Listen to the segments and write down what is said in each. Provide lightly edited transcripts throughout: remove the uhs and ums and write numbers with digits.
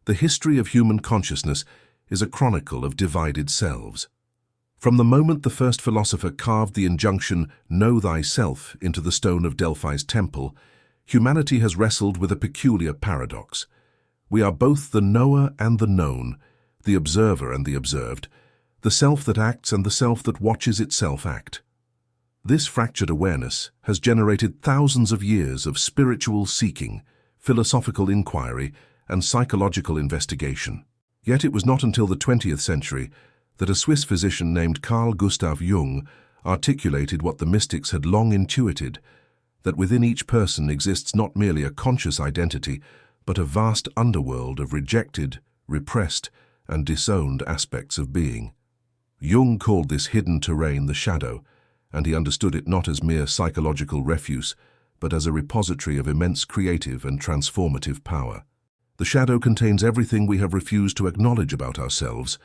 The history of human consciousness is a chronicle of divided selves. From the moment the first philosopher carved the injunction, "Know thyself," into the stone of Delphi's temple, humanity has wrestled with a peculiar paradox. We are both the knower and the known, the observer and the observed, the self that acts and the self that watches itself act. This fractured awareness has generated thousands of years of spiritual seeking, philosophical inquiry, and psychological investigation. Yet it was not until the 20th century that a Swiss physician named Carl Gustav Jung articulated what the mystics had long intuited, that within each person exists not merely a conscious identity, but a vast underworld of rejected, repressed, and disowned aspects of being. Jung called this hidden terrain the shadow, and he understood it not as mere psychological refuse, but as a repository of immense creative and transformative power. The shadow contains everything we have refused to acknowledge about ourselves: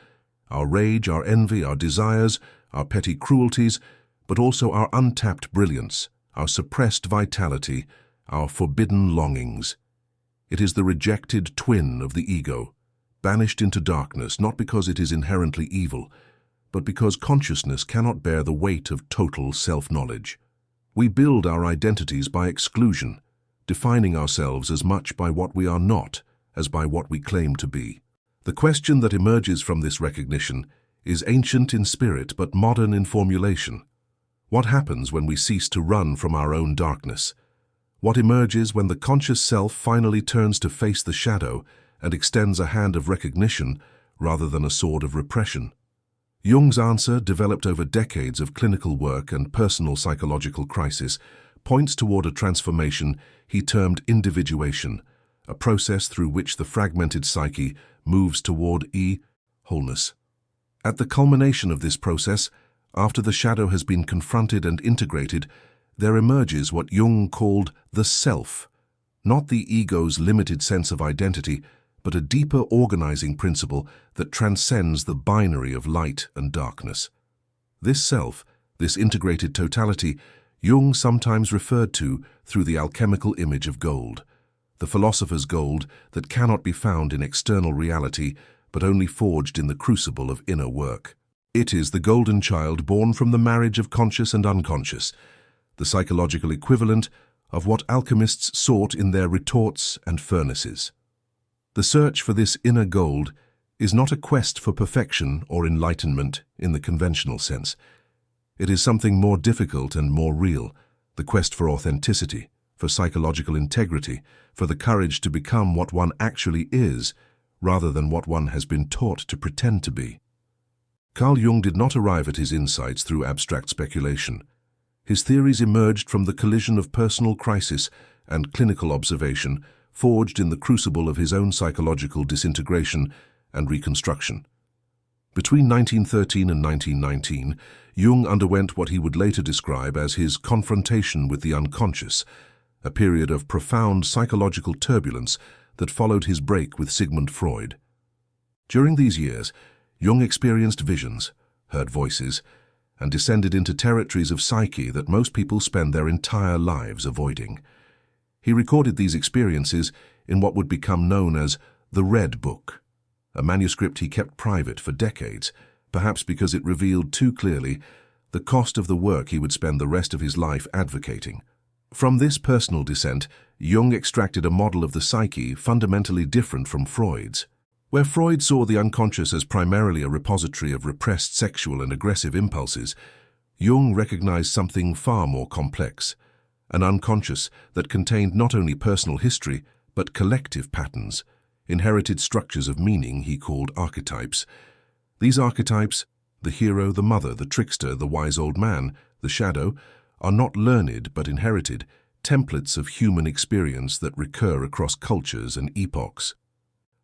our rage, our envy, our desires, our petty cruelties, but also our untapped brilliance, our suppressed vitality, our forbidden longings. It is the rejected twin of the ego, banished into darkness not because it is inherently evil, but because consciousness cannot bear the weight of total self-knowledge. We build our identities by exclusion, defining ourselves as much by what we are not as by what we claim to be. The question that emerges from this recognition is ancient in spirit but modern in formulation. What happens when we cease to run from our own darkness? What emerges when the conscious self finally turns to face the shadow and extends a hand of recognition rather than a sword of repression? Jung's answer, developed over decades of clinical work and personal psychological crisis, points toward a transformation he termed individuation, a process through which the fragmented psyche moves toward wholeness. At the culmination of this process, after the shadow has been confronted and integrated, there emerges what Jung called the self, not the ego's limited sense of identity, but a deeper organizing principle that transcends the binary of light and darkness. This self, this integrated totality, Jung sometimes referred to through the alchemical image of gold, the philosopher's gold that cannot be found in external reality, but only forged in the crucible of inner work. It is the golden child born from the marriage of conscious and unconscious, the psychological equivalent of what alchemists sought in their retorts and furnaces. The search for this inner gold is not a quest for perfection or enlightenment in the conventional sense. It is something more difficult and more real, the quest for authenticity, for psychological integrity, for the courage to become what one actually is, rather than what one has been taught to pretend to be. Carl Jung did not arrive at his insights through abstract speculation. His theories emerged from the collision of personal crisis and clinical observation, forged in the crucible of his own psychological disintegration and reconstruction. Between 1913 and 1919, Jung underwent what he would later describe as his confrontation with the unconscious, a period of profound psychological turbulence that followed his break with Sigmund Freud. During these years, Jung experienced visions, heard voices, and descended into territories of psyche that most people spend their entire lives avoiding. He recorded these experiences in what would become known as the Red Book, a manuscript he kept private for decades, perhaps because it revealed too clearly the cost of the work he would spend the rest of his life advocating. From this personal descent, Jung extracted a model of the psyche fundamentally different from Freud's. Where Freud saw the unconscious as primarily a repository of repressed sexual and aggressive impulses, Jung recognized something far more complex, an unconscious that contained not only personal history, but collective patterns, inherited structures of meaning he called archetypes. These archetypes, the hero, the mother, the trickster, the wise old man, the shadow, are not learned but inherited, templates of human experience that recur across cultures and epochs.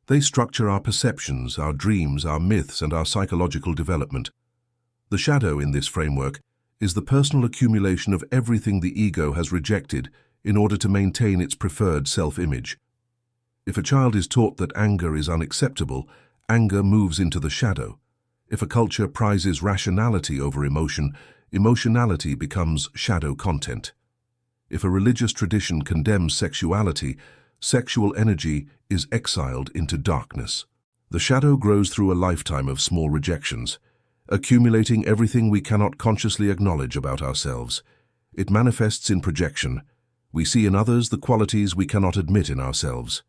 They structure our perceptions, our dreams, our myths, and our psychological development. The shadow in this framework is the personal accumulation of everything the ego has rejected in order to maintain its preferred self-image. If a child is taught that anger is unacceptable, anger moves into the shadow. If a culture prizes rationality over emotion, emotionality becomes shadow content. If a religious tradition condemns sexuality, sexual energy is exiled into darkness. The shadow grows through a lifetime of small rejections, accumulating everything we cannot consciously acknowledge about ourselves. It manifests in projection. We see in others the qualities we cannot admit in ourselves.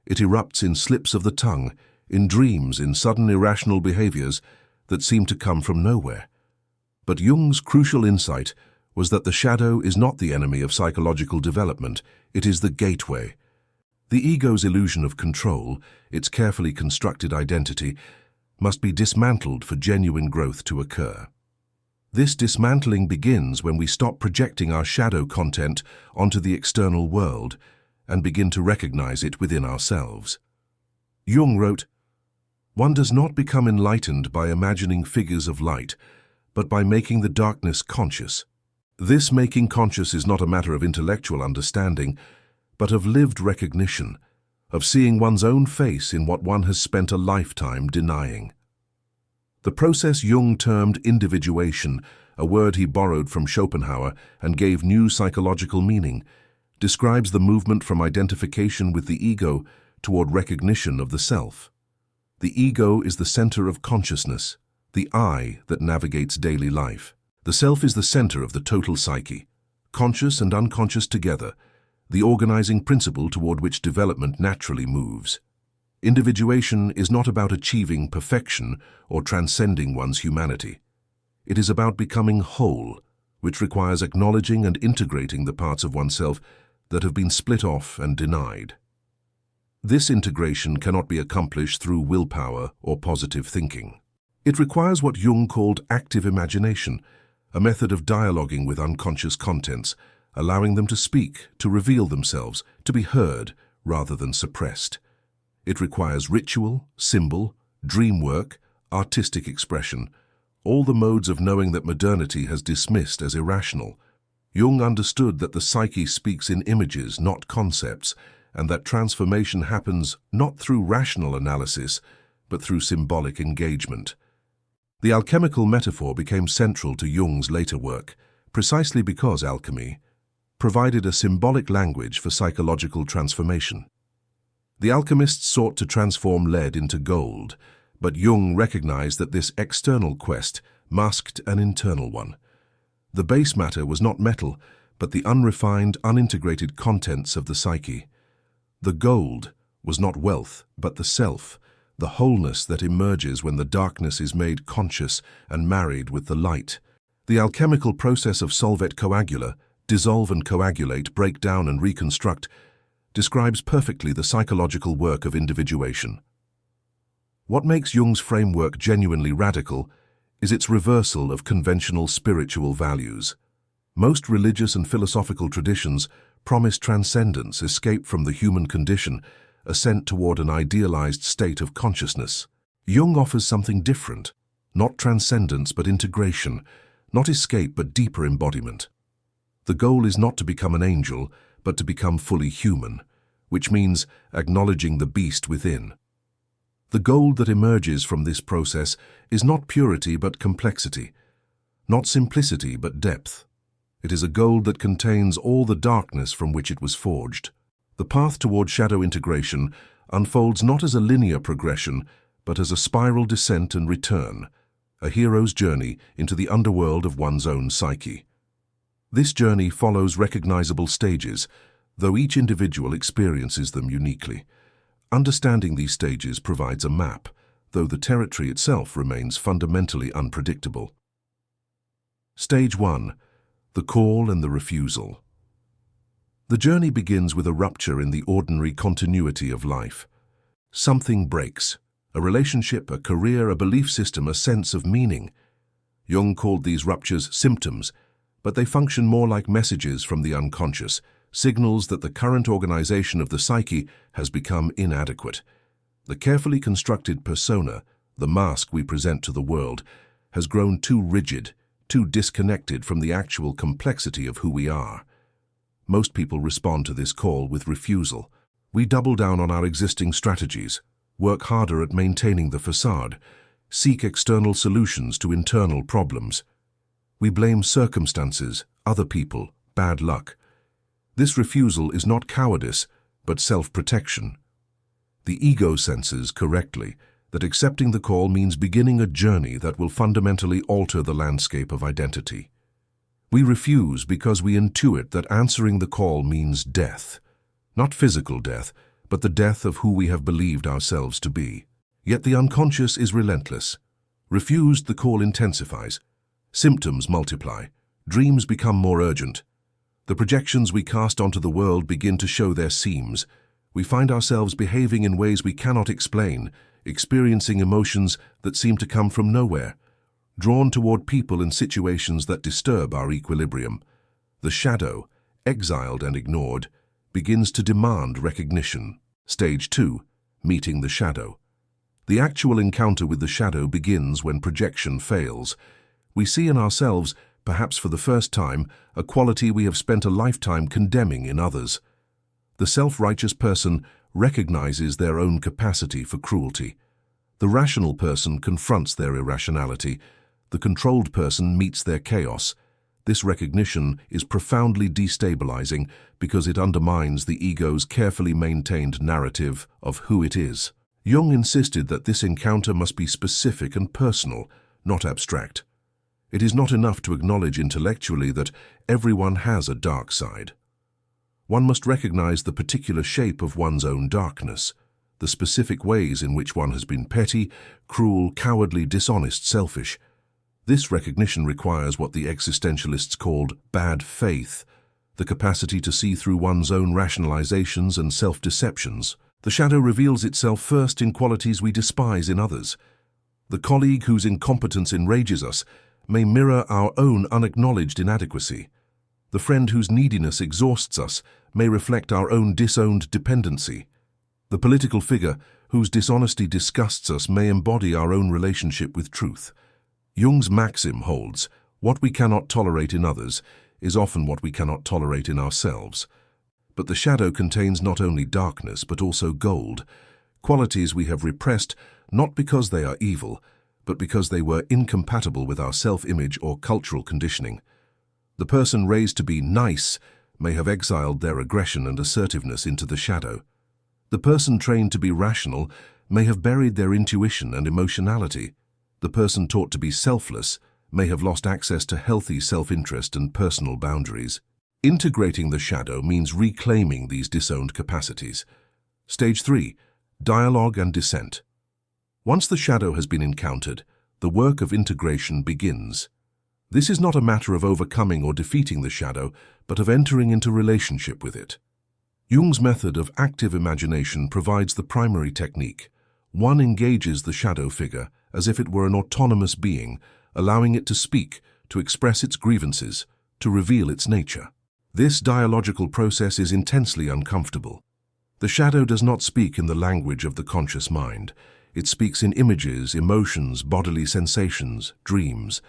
It erupts in slips of the tongue, in dreams, in sudden irrational behaviors that seem to come from nowhere. But Jung's crucial insight was that the shadow is not the enemy of psychological development, it is the gateway. The ego's illusion of control, its carefully constructed identity, must be dismantled for genuine growth to occur. This dismantling begins when we stop projecting our shadow content onto the external world and begin to recognize it within ourselves. Jung wrote, "One does not become enlightened by imagining figures of light, but by making the darkness conscious. This making conscious is not a matter of intellectual understanding, but of lived recognition, of seeing one's own face in what one has spent a lifetime denying." The process Jung termed individuation, a word he borrowed from Schopenhauer and gave new psychological meaning, describes the movement from identification with the ego toward recognition of the self. The ego is the center of consciousness, the I that navigates daily life. The self is the center of the total psyche, conscious and unconscious together, the organizing principle toward which development naturally moves. Individuation is not about achieving perfection or transcending one's humanity. It is about becoming whole, which requires acknowledging and integrating the parts of oneself that have been split off and denied. This integration cannot be accomplished through willpower or positive thinking. It requires what Jung called active imagination, a method of dialoguing with unconscious contents, allowing them to speak, to reveal themselves, to be heard rather than suppressed. It requires ritual, symbol, dream work, artistic expression, all the modes of knowing that modernity has dismissed as irrational. Jung understood that the psyche speaks in images, not concepts, and that transformation happens not through rational analysis, but through symbolic engagement. The alchemical metaphor became central to Jung's later work, precisely because alchemy provided a symbolic language for psychological transformation. The alchemists sought to transform lead into gold, but Jung recognized that this external quest masked an internal one. The base matter was not metal, but the unrefined, unintegrated contents of the psyche. The gold was not wealth, but the self, the wholeness that emerges when the darkness is made conscious and married with the light. The alchemical process of solvet coagula, dissolve and coagulate, break down and reconstruct, describes perfectly the psychological work of individuation. What makes Jung's framework genuinely radical is its reversal of conventional spiritual values. Most religious and philosophical traditions promise transcendence, escape from the human condition, ascent toward an idealized state of consciousness. Jung offers something different, not transcendence but integration, not escape but deeper embodiment. The goal is not to become an angel, but to become fully human, which means acknowledging the beast within. The gold that emerges from this process is not purity but complexity, not simplicity but depth. It is a gold that contains all the darkness from which it was forged. The path toward shadow integration unfolds not as a linear progression, but as a spiral descent and return, a hero's journey into the underworld of one's own psyche. This journey follows recognizable stages, though each individual experiences them uniquely. Understanding these stages provides a map, though the territory itself remains fundamentally unpredictable. Stage 1. The call and the refusal. The journey begins with a rupture in the ordinary continuity of life. Something breaks. A relationship, a career, a belief system, a sense of meaning. Jung called these ruptures symptoms, but they function more like messages from the unconscious, signals that the current organization of the psyche has become inadequate. The carefully constructed persona, the mask we present to the world, has grown too rigid, too disconnected from the actual complexity of who we are. Most people respond to this call with refusal. We double down on our existing strategies, work harder at maintaining the facade, seek external solutions to internal problems. We blame circumstances, other people, bad luck. This refusal is not cowardice, but self-protection. The ego senses correctly that accepting the call means beginning a journey that will fundamentally alter the landscape of identity. We refuse because we intuit that answering the call means death. Not physical death, but the death of who we have believed ourselves to be. Yet the unconscious is relentless. Refused, the call intensifies. Symptoms multiply. Dreams become more urgent. The projections we cast onto the world begin to show their seams. We find ourselves behaving in ways we cannot explain, experiencing emotions that seem to come from nowhere, drawn toward people and situations that disturb our equilibrium. The shadow, exiled and ignored, begins to demand recognition. Stage 2, meeting the shadow. The actual encounter with the shadow begins when projection fails. We see in ourselves, perhaps for the first time, a quality we have spent a lifetime condemning in others. The self-righteous person recognizes their own capacity for cruelty. The rational person confronts their irrationality. The controlled person meets their chaos. This recognition is profoundly destabilizing because it undermines the ego's carefully maintained narrative of who it is. Jung insisted that this encounter must be specific and personal, not abstract. It is not enough to acknowledge intellectually that everyone has a dark side. One must recognize the particular shape of one's own darkness, the specific ways in which one has been petty, cruel, cowardly, dishonest, selfish. This recognition requires what the existentialists called bad faith, the capacity to see through one's own rationalizations and self-deceptions. The shadow reveals itself first in qualities we despise in others. The colleague whose incompetence enrages us may mirror our own unacknowledged inadequacy. The friend whose neediness exhausts us may reflect our own disowned dependency. The political figure whose dishonesty disgusts us may embody our own relationship with truth. Jung's maxim holds, what we cannot tolerate in others is often what we cannot tolerate in ourselves. But the shadow contains not only darkness but also gold, qualities we have repressed not because they are evil, but because they were incompatible with our self-image or cultural conditioning. The person raised to be nice may have exiled their aggression and assertiveness into the shadow. The person trained to be rational may have buried their intuition and emotionality. The person taught to be selfless may have lost access to healthy self-interest and personal boundaries. Integrating the shadow means reclaiming these disowned capacities. Stage 3, dialogue and dissent. Once the shadow has been encountered, the work of integration begins. This is not a matter of overcoming or defeating the shadow, but of entering into relationship with it. Jung's method of active imagination provides the primary technique. One engages the shadow figure as if it were an autonomous being, allowing it to speak, to express its grievances, to reveal its nature. This dialogical process is intensely uncomfortable. The shadow does not speak in the language of the conscious mind. It speaks in images, emotions, bodily sensations, dreams.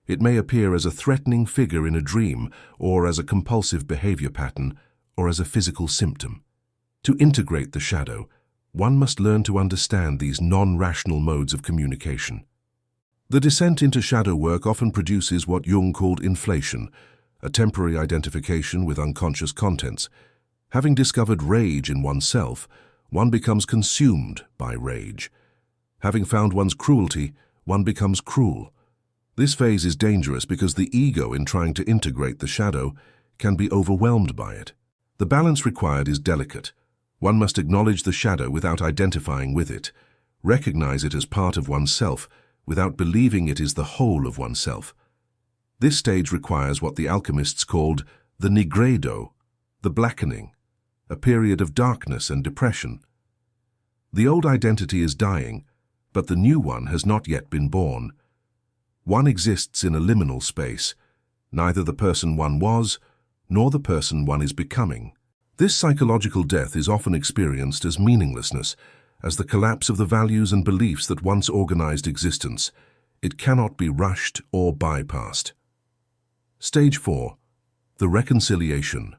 It may appear as a threatening figure in a dream, or as a compulsive behavior pattern, or as a physical symptom. To integrate the shadow, one must learn to understand these non-rational modes of communication. The descent into shadow work often produces what Jung called inflation, a temporary identification with unconscious contents. Having discovered rage in oneself, one becomes consumed by rage. Having found one's cruelty, one becomes cruel. This phase is dangerous because the ego, in trying to integrate the shadow, can be overwhelmed by it. The balance required is delicate. One must acknowledge the shadow without identifying with it, recognize it as part of oneself without believing it is the whole of oneself. This stage requires what the alchemists called the nigredo, the blackening, a period of darkness and depression. The old identity is dying, but the new one has not yet been born. One exists in a liminal space, neither the person one was, nor the person one is becoming. This psychological death is often experienced as meaninglessness, as the collapse of the values and beliefs that once organized existence. It cannot be rushed or bypassed. Stage 4. The reconciliation.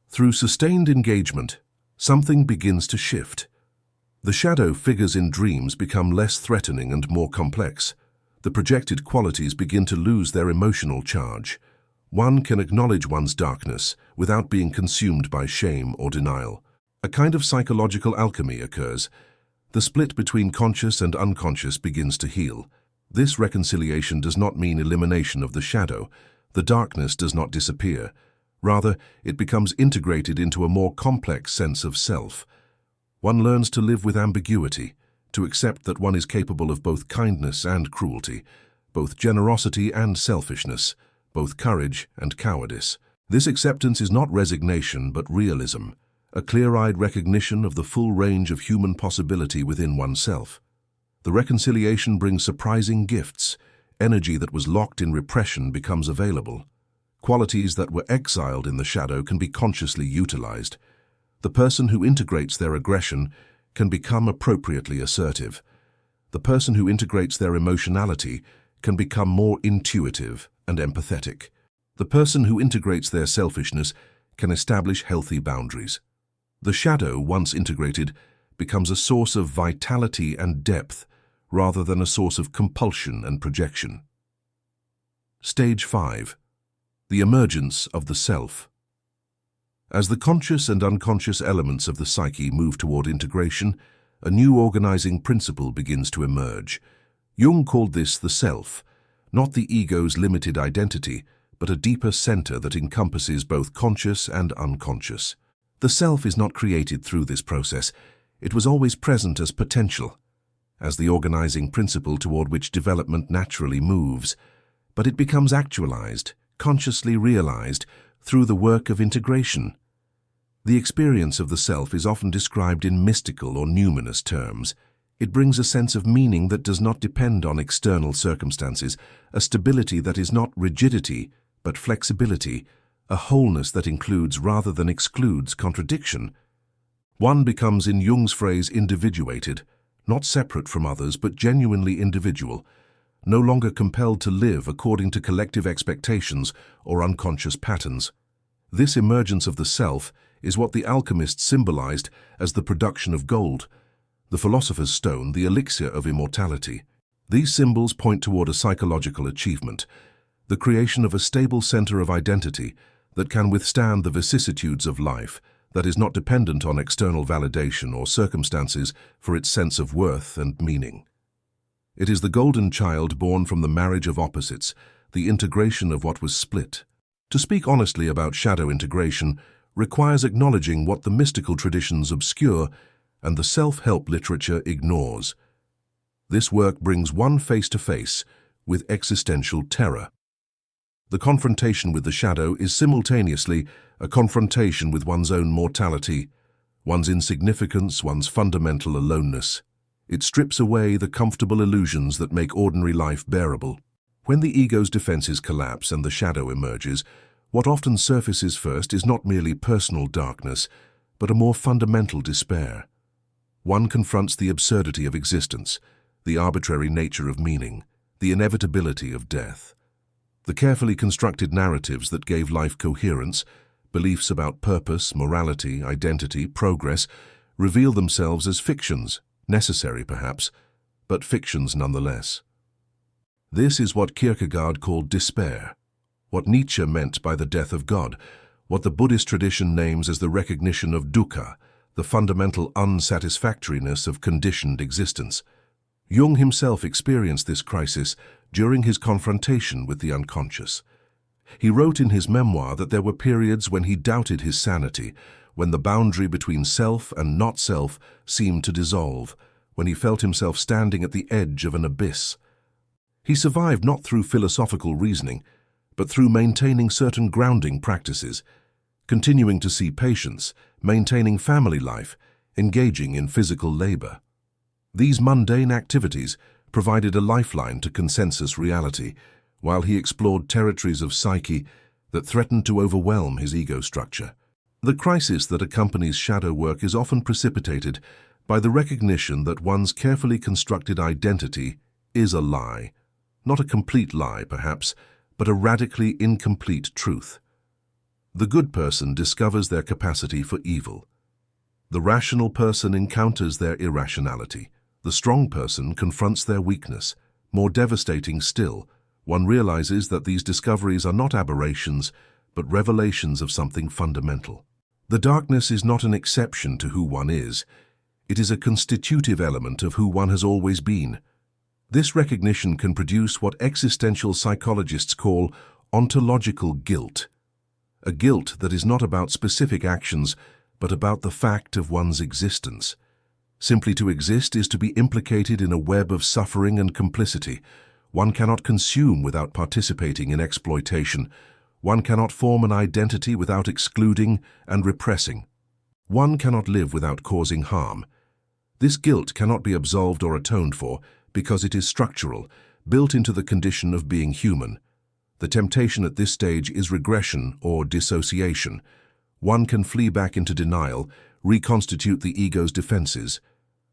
Through sustained engagement, something begins to shift. The shadow figures in dreams become less threatening and more complex. The projected qualities begin to lose their emotional charge. One can acknowledge one's darkness without being consumed by shame or denial. A kind of psychological alchemy occurs. The split between conscious and unconscious begins to heal. This reconciliation does not mean elimination of the shadow. The darkness does not disappear. Rather, it becomes integrated into a more complex sense of self. One learns to live with ambiguity, to accept that one is capable of both kindness and cruelty, both generosity and selfishness, both courage and cowardice. This acceptance is not resignation but realism, a clear-eyed recognition of the full range of human possibility within oneself. The reconciliation brings surprising gifts. Energy that was locked in repression becomes available. Qualities that were exiled in the shadow can be consciously utilized. The person who integrates their aggression can become appropriately assertive. The person who integrates their emotionality can become more intuitive and empathetic. The person who integrates their selfishness can establish healthy boundaries. The shadow, once integrated, becomes a source of vitality and depth rather than a source of compulsion and projection. Stage 5. The emergence of the self. As the conscious and unconscious elements of the psyche move toward integration, a new organizing principle begins to emerge. Jung called this the self, not the ego's limited identity, but a deeper center that encompasses both conscious and unconscious. The self is not created through this process. It was always present as potential, as the organizing principle toward which development naturally moves, but it becomes actualized, consciously realized, through the work of integration. The experience of the self is often described in mystical or numinous terms. It brings a sense of meaning that does not depend on external circumstances, a stability that is not rigidity, but flexibility, a wholeness that includes rather than excludes contradiction. One becomes, in Jung's phrase, individuated, not separate from others but genuinely individual, no longer compelled to live according to collective expectations or unconscious patterns. This emergence of the self is what the alchemists symbolized as the production of gold, the philosopher's stone, the elixir of immortality. These symbols point toward a psychological achievement, the creation of a stable center of identity that can withstand the vicissitudes of life, that is not dependent on external validation or circumstances for its sense of worth and meaning. It is the golden child born from the marriage of opposites, the integration of what was split. To speak honestly about shadow integration requires acknowledging what the mystical traditions obscure and the self-help literature ignores. This work brings one face-to-face with existential terror. The confrontation with the shadow is simultaneously a confrontation with one's own mortality, one's insignificance, one's fundamental aloneness. It strips away the comfortable illusions that make ordinary life bearable. When the ego's defenses collapse and the shadow emerges, what often surfaces first is not merely personal darkness, but a more fundamental despair. One confronts the absurdity of existence, the arbitrary nature of meaning, the inevitability of death. The carefully constructed narratives that gave life coherence, beliefs about purpose, morality, identity, progress, reveal themselves as fictions, necessary perhaps, but fictions nonetheless. This is what Kierkegaard called despair, what Nietzsche meant by the death of God, what the Buddhist tradition names as the recognition of dukkha, the fundamental unsatisfactoriness of conditioned existence. Jung himself experienced this crisis during his confrontation with the unconscious. He wrote in his memoir that there were periods when he doubted his sanity, when the boundary between self and not self seemed to dissolve, when he felt himself standing at the edge of an abyss. He survived not through philosophical reasoning, but through maintaining certain grounding practices, continuing to see patients, maintaining family life, engaging in physical labor. These mundane activities provided a lifeline to consensus reality, while he explored territories of psyche that threatened to overwhelm his ego structure. The crisis that accompanies shadow work is often precipitated by the recognition that one's carefully constructed identity is a lie, not a complete lie perhaps, but a radically incomplete truth. The good person discovers their capacity for evil. The rational person encounters their irrationality. The strong person confronts their weakness. More devastating still, one realizes that these discoveries are not aberrations, but revelations of something fundamental. The darkness is not an exception to who one is. It is a constitutive element of who one has always been. This recognition can produce what existential psychologists call ontological guilt. A guilt that is not about specific actions, but about the fact of one's existence. Simply to exist is to be implicated in a web of suffering and complicity. One cannot consume without participating in exploitation. One cannot form an identity without excluding and repressing. One cannot live without causing harm. This guilt cannot be absolved or atoned for because it is structural, built into the condition of being human. The temptation at this stage is regression or dissociation. One can flee back into denial, reconstitute the ego's defenses,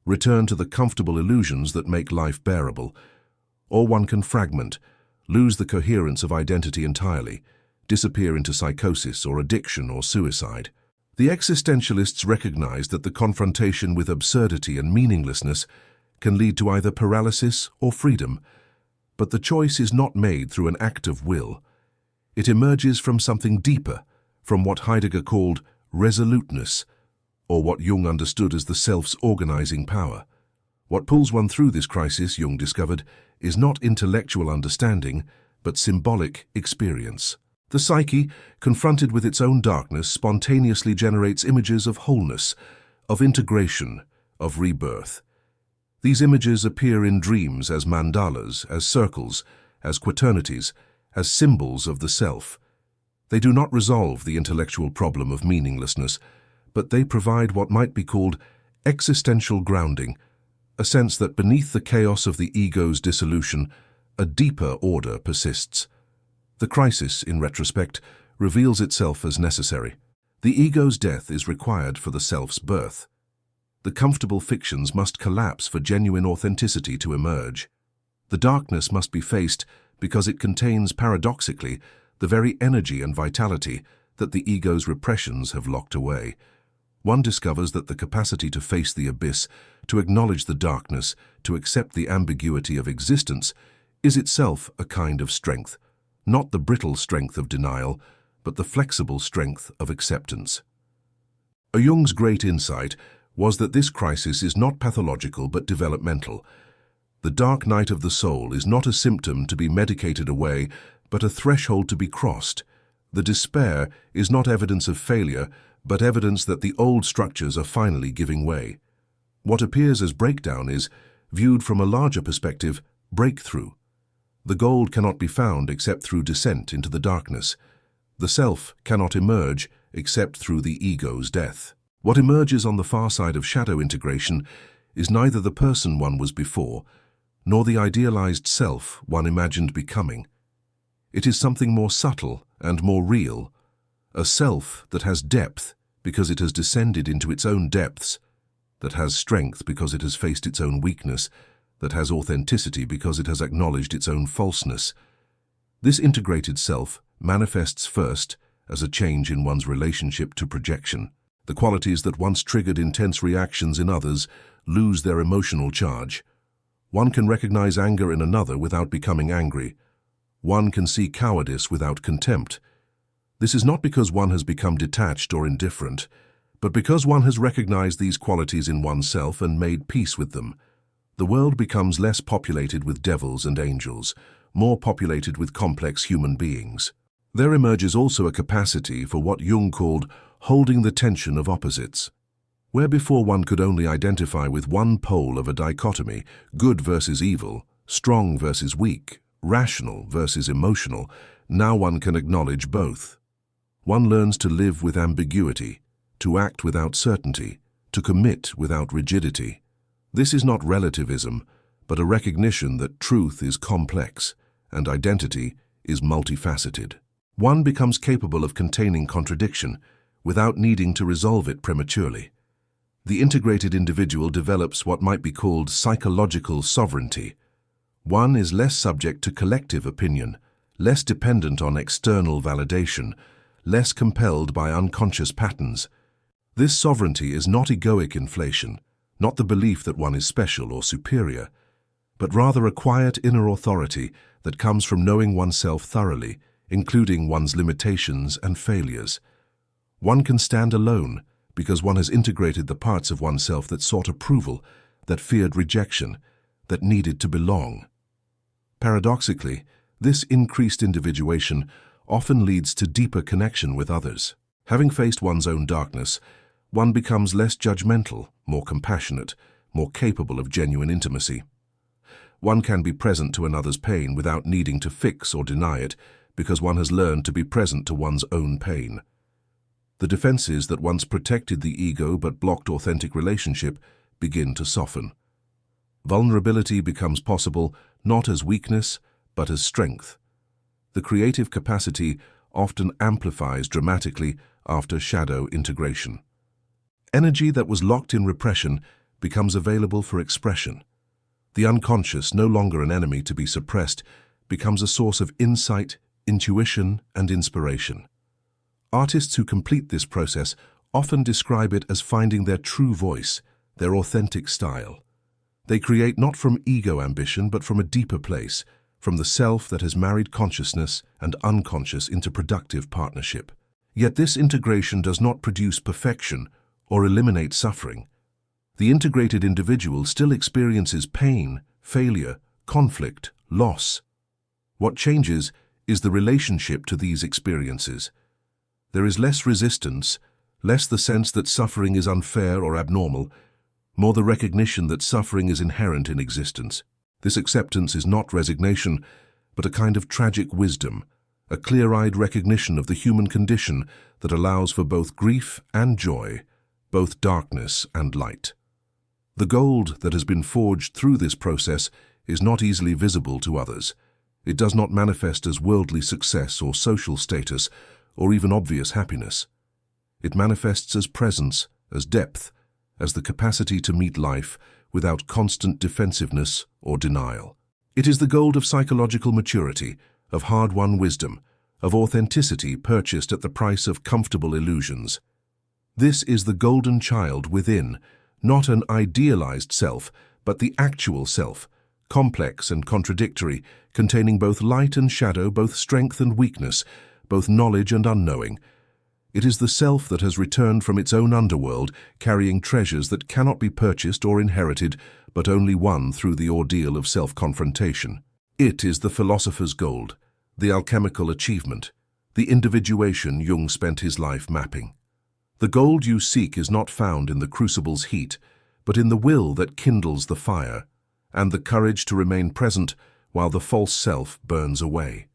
return to the comfortable illusions that make life bearable. Or one can fragment, lose the coherence of identity entirely, disappear into psychosis or addiction or suicide. The existentialists recognize that the confrontation with absurdity and meaninglessness can lead to either paralysis or freedom, but the choice is not made through an act of will. It emerges from something deeper, from what Heidegger called resoluteness, or what Jung understood as the self's organizing power. What pulls one through this crisis, Jung discovered, is not intellectual understanding, but symbolic experience. The psyche, confronted with its own darkness, spontaneously generates images of wholeness, of integration, of rebirth. These images appear in dreams as mandalas, as circles, as quaternities, as symbols of the self. They do not resolve the intellectual problem of meaninglessness, but they provide what might be called existential grounding, a sense that beneath the chaos of the ego's dissolution, a deeper order persists. The crisis, in retrospect, reveals itself as necessary. The ego's death is required for the self's birth. The comfortable fictions must collapse for genuine authenticity to emerge. The darkness must be faced because it contains, paradoxically, the very energy and vitality that the ego's repressions have locked away. One discovers that the capacity to face the abyss, to acknowledge the darkness, to accept the ambiguity of existence, is itself a kind of strength, not the brittle strength of denial, but the flexible strength of acceptance. Jung's great insight was that this crisis is not pathological but developmental. The dark night of the soul is not a symptom to be medicated away, but a threshold to be crossed. The despair is not evidence of failure, but evidence that the old structures are finally giving way. What appears as breakdown is, viewed from a larger perspective, breakthrough. The gold cannot be found except through descent into the darkness. The self cannot emerge except through the ego's death. What emerges on the far side of shadow integration is neither the person one was before, nor the idealized self one imagined becoming. It is something more subtle and more real, a self that has depth because it has descended into its own depths, that has strength because it has faced its own weakness, that has authenticity because it has acknowledged its own falseness. This integrated self manifests first as a change in one's relationship to projection. The qualities that once triggered intense reactions in others lose their emotional charge. One can recognize anger in another without becoming angry. One can see cowardice without contempt. This is not because one has become detached or indifferent, but because one has recognized these qualities in oneself and made peace with them. The world becomes less populated with devils and angels, more populated with complex human beings. There emerges also a capacity for what Jung called holding the tension of opposites. Where before one could only identify with one pole of a dichotomy, good versus evil, strong versus weak, rational versus emotional, now one can acknowledge both. One learns to live with ambiguity, to act without certainty, to commit without rigidity. This is not relativism, but a recognition that truth is complex and identity is multifaceted. One becomes capable of containing contradiction without needing to resolve it prematurely. The integrated individual develops what might be called psychological sovereignty. One is less subject to collective opinion, less dependent on external validation, less compelled by unconscious patterns. This sovereignty is not egoic inflation, not the belief that one is special or superior, but rather a quiet inner authority that comes from knowing oneself thoroughly, including one's limitations and failures. One can stand alone because one has integrated the parts of oneself that sought approval, that feared rejection, that needed to belong. Paradoxically, this increased individuation often leads to deeper connection with others. Having faced one's own darkness, one becomes less judgmental, more compassionate, more capable of genuine intimacy. One can be present to another's pain without needing to fix or deny it, because one has learned to be present to one's own pain. The defenses that once protected the ego but blocked authentic relationship begin to soften. Vulnerability becomes possible not as weakness, but as strength. The creative capacity often amplifies dramatically after shadow integration. Energy that was locked in repression becomes available for expression. The unconscious, no longer an enemy to be suppressed, becomes a source of insight, intuition, and inspiration. Artists who complete this process often describe it as finding their true voice, their authentic style. They create not from ego ambition, but from a deeper place, from the self that has married consciousness and unconscious into productive partnership. Yet this integration does not produce perfection or eliminate suffering. The integrated individual still experiences pain, failure, conflict, loss. What changes is the relationship to these experiences. There is less resistance, less the sense that suffering is unfair or abnormal, more the recognition that suffering is inherent in existence. This acceptance is not resignation, but a kind of tragic wisdom, a clear-eyed recognition of the human condition that allows for both grief and joy, both darkness and light. The gold that has been forged through this process is not easily visible to others. It does not manifest as worldly success or social status, or even obvious happiness. It manifests as presence, as depth, as the capacity to meet life without constant defensiveness or denial. It is the gold of psychological maturity, of hard-won wisdom, of authenticity purchased at the price of comfortable illusions. This is the golden child within, not an idealized self, but the actual self, complex and contradictory, containing both light and shadow, both strength and weakness, both knowledge and unknowing. It is the self that has returned from its own underworld, carrying treasures that cannot be purchased or inherited, but only won through the ordeal of self-confrontation. It is the philosopher's gold, the alchemical achievement, the individuation Jung spent his life mapping. The gold you seek is not found in the crucible's heat, but in the will that kindles the fire, and the courage to remain present while the false self burns away.